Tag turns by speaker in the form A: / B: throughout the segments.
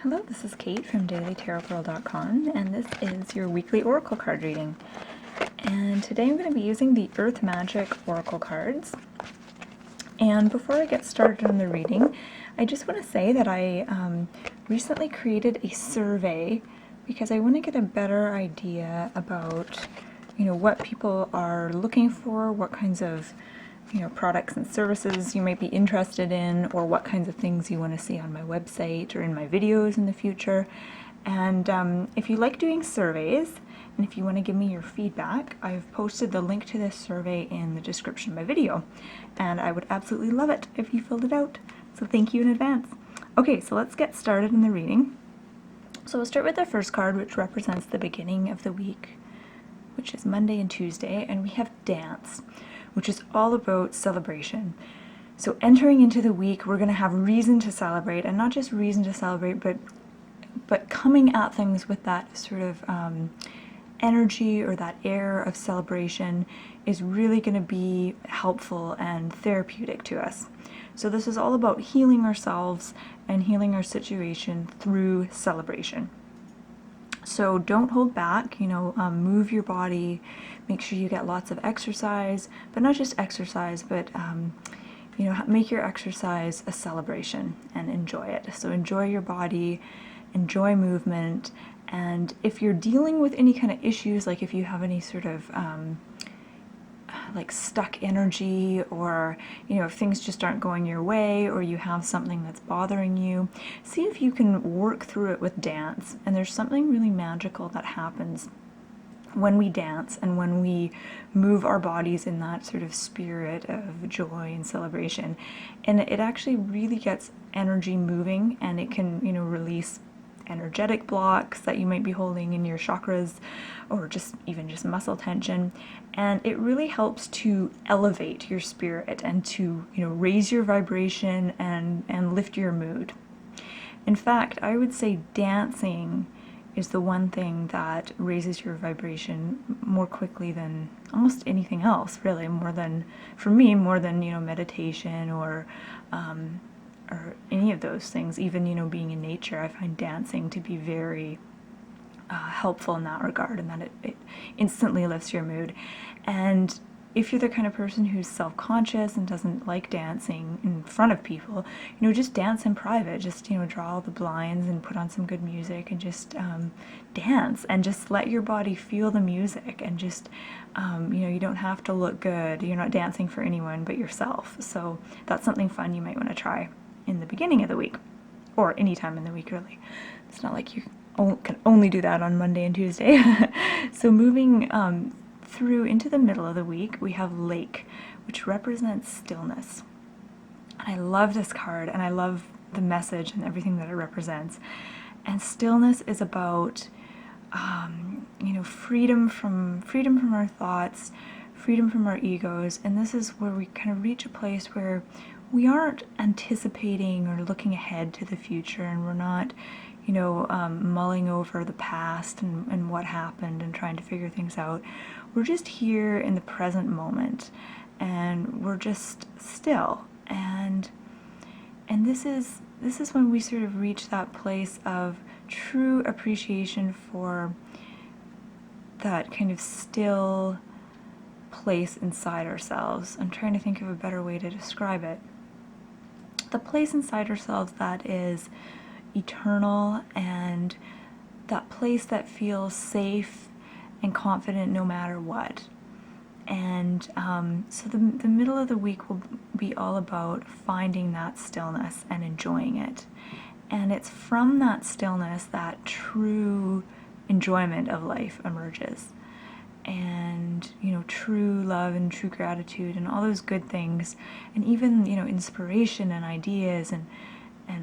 A: Hello, this is Kate from dailytarotgirl.com, and this is your weekly oracle card reading. And today I'm going to be using the Earth Magic oracle cards. And before I get started on the reading, I just want to say that I recently created a survey because I want to get a better idea about, what people are looking for, what kinds of products and services you might be interested in, or what kinds of things you want to see on my website or in my videos in the future. And if you like doing surveys, and if you want to give me your feedback, I've posted the link to this survey in the description of my video, and I would absolutely love it if you filled it out. So thank you in advance. Okay, so let's get started in the reading. So we'll start with the first card, which represents the beginning of the week, which is Monday and Tuesday, and we have Dance, which is all about celebration. So entering into the week, we're going to have reason to celebrate, and not just reason to celebrate, but coming at things with that sort of energy or that air of celebration is really going to be helpful and therapeutic to us. So this is all about healing ourselves and healing our situation through celebration. So don't hold back, move your body, make sure you get lots of exercise, but not just exercise, but make your exercise a celebration and enjoy it. So enjoy your body, enjoy movement, and if you're dealing with any kind of issues, like if you have any sort of like stuck energy, or if things just aren't going your way, or you have something that's bothering you, see if you can work through it with dance. And there's something really magical that happens when we dance and when we move our bodies in that sort of spirit of joy and celebration, and it actually really gets energy moving, and it can release energetic blocks that you might be holding in your chakras, or just muscle tension. And it really helps to elevate your spirit and to raise your vibration and lift your mood. In fact, I would say dancing is the one thing that raises your vibration more quickly than almost anything else, really, more than meditation or any of those things. Even being in nature, I find dancing to be very helpful in that regard, and that it instantly lifts your mood. And if you're the kind of person who's self-conscious and doesn't like dancing in front of people, just dance in private. Just draw all the blinds and put on some good music and just dance, and just let your body feel the music, and just you don't have to look good. You're not dancing for anyone but yourself. So that's something fun you might want to try in the beginning of the week, or any time in the week, really. It's not like you can only do that on Monday and Tuesday. So moving through into the middle of the week, we have Lake, which represents stillness. And I love this card, and I love the message and everything that it represents. And stillness is about freedom from our thoughts, freedom from our egos. And this is where we kind of reach a place where we aren't anticipating or looking ahead to the future, and we're not mulling over the past and what happened and trying to figure things out. We're just here in the present moment, and we're just still. And this is when we sort of reach that place of true appreciation for that kind of still place inside ourselves. I'm trying to think of a better way to describe it. The place inside ourselves that is eternal, and that place that feels safe and confident no matter what. And so the middle of the week will be all about finding that stillness and enjoying it. And it's from that stillness that true enjoyment of life emerges. And true love and true gratitude and all those good things, and even inspiration and ideas and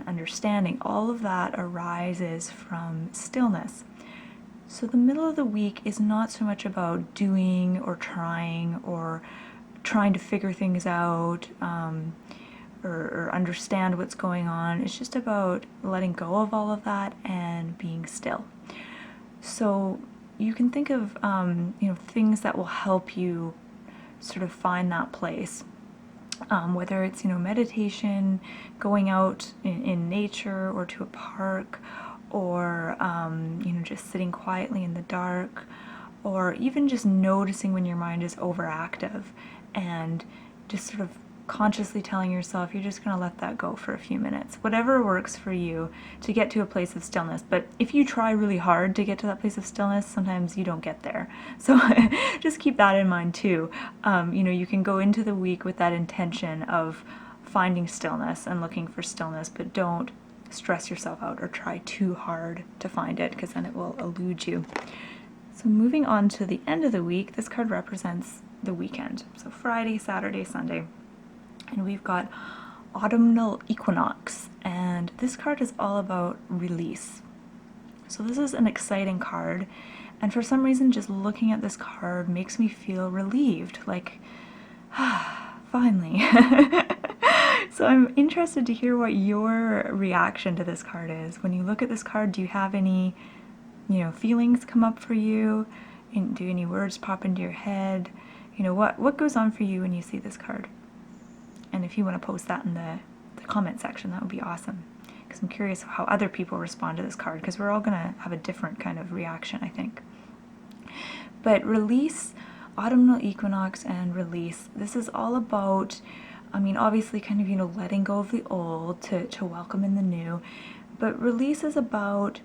A: understanding, all of that arises from stillness. So the middle of the week is not so much about doing or trying to figure things out, or understand what's going on. It's just about letting go of all of that and being still. So you can think of things that will help you sort of find that place. whether it's, you know, meditation, going out in nature or to a park, or, you know, just sitting quietly in the dark, or even just noticing when your mind is overactive and just sort of consciously telling yourself you're just going to let that go for a few minutes. Whatever works for you to get to a place of stillness. But if you try really hard to get to that place of stillness, sometimes you don't get there. So just keep that in mind too. You know, you can go into the week with that intention of finding stillness and looking for stillness, but don't stress yourself out or try too hard to find it, because then it will elude you. So moving on to the end of the week, this card represents the weekend. So Friday, Saturday, Sunday. And we've got autumnal equinox, and this card is all about release. So this is an exciting card, and for some reason just looking at this card makes me feel relieved, like, finally. So I'm interested to hear what your reaction to this card is. When you look at this card, do you have any, you know, feelings come up for you? Do any words pop into your head? You know, what goes on for you when you see this card? And if you want to post that in the comment section, that would be awesome, because I'm curious how other people respond to this card, because we're all going to have a different kind of reaction, I think. But release, autumnal equinox and release, this is all about, I mean, obviously kind of, you know, letting go of the old to welcome in the new, but release is about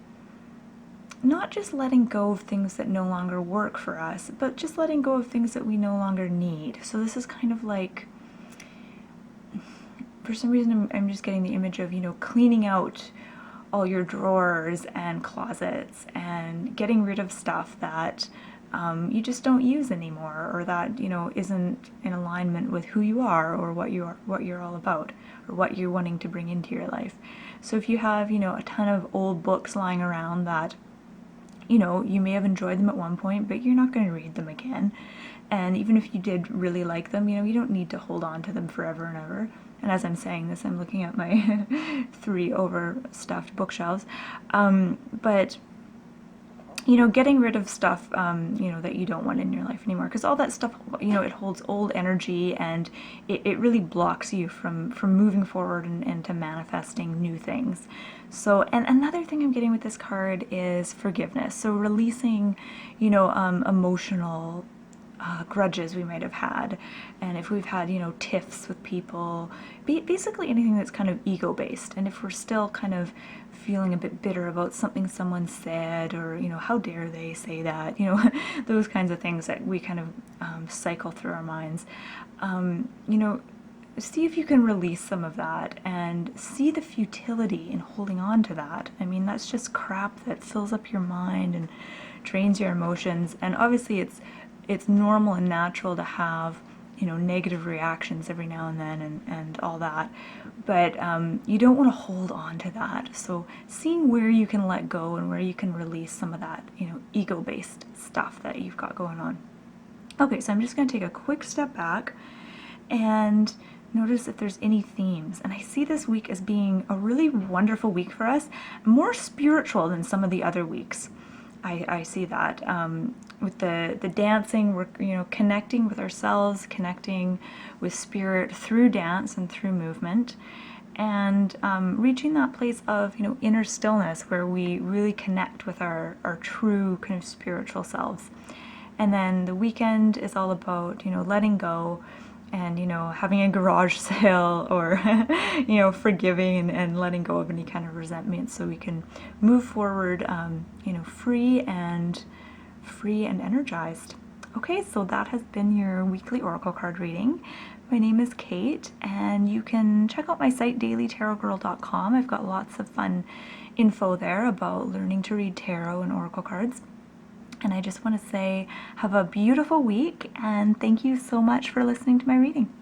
A: not just letting go of things that no longer work for us, but just letting go of things that we no longer need. So this is kind of like, for some reason I'm just getting the image of, you know, cleaning out all your drawers and closets and getting rid of stuff that you just don't use anymore, or that, you know, isn't in alignment with who you are or what you're all about, or what you're wanting to bring into your life. So if you have, you know, a ton of old books lying around that, you know, you may have enjoyed them at one point, but you're not going to read them again. And even if you did really like them, you know, you don't need to hold on to them forever and ever. And as I'm saying this, I'm looking at my 3 overstuffed bookshelves. But, you know, getting rid of stuff, you know, that you don't want in your life anymore. Because all that stuff, you know, it holds old energy, and it really blocks you from moving forward and to manifesting new things. So, and another thing I'm getting with this card is forgiveness. So releasing, you know, emotional grudges we might have had, and if we've had, you know, tiffs with people, basically anything that's kind of ego-based, and if we're still kind of feeling a bit bitter about something someone said, or, you know, how dare they say that, you know, those kinds of things that we kind of cycle through our minds, you know, see if you can release some of that and see the futility in holding on to that. I mean, that's just crap that fills up your mind and drains your emotions, and obviously it's normal and natural to have, you know, negative reactions every now and then, and all that, but you don't want to hold on to that. So seeing where you can let go and where you can release some of that, you know, ego-based stuff that you've got going on. Okay, so I'm just going to take a quick step back and notice if there's any themes. And I see this week as being a really wonderful week for us, more spiritual than some of the other weeks. I see that with the dancing, we're, you know, connecting with ourselves, connecting with spirit through dance and through movement, and reaching that place of, you know, inner stillness where we really connect with our true kind of spiritual selves. And then the weekend is all about, you know, letting go and, you know, having a garage sale, or, you know, forgiving and letting go of any kind of resentment, so we can move forward, you know, free and energized. Okay, so that has been your weekly oracle card reading. My name is Kate, and you can check out my site, dailytarotgirl.com. I've got lots of fun info there about learning to read tarot and oracle cards. And I just want to say, have a beautiful week, and thank you so much for listening to my reading.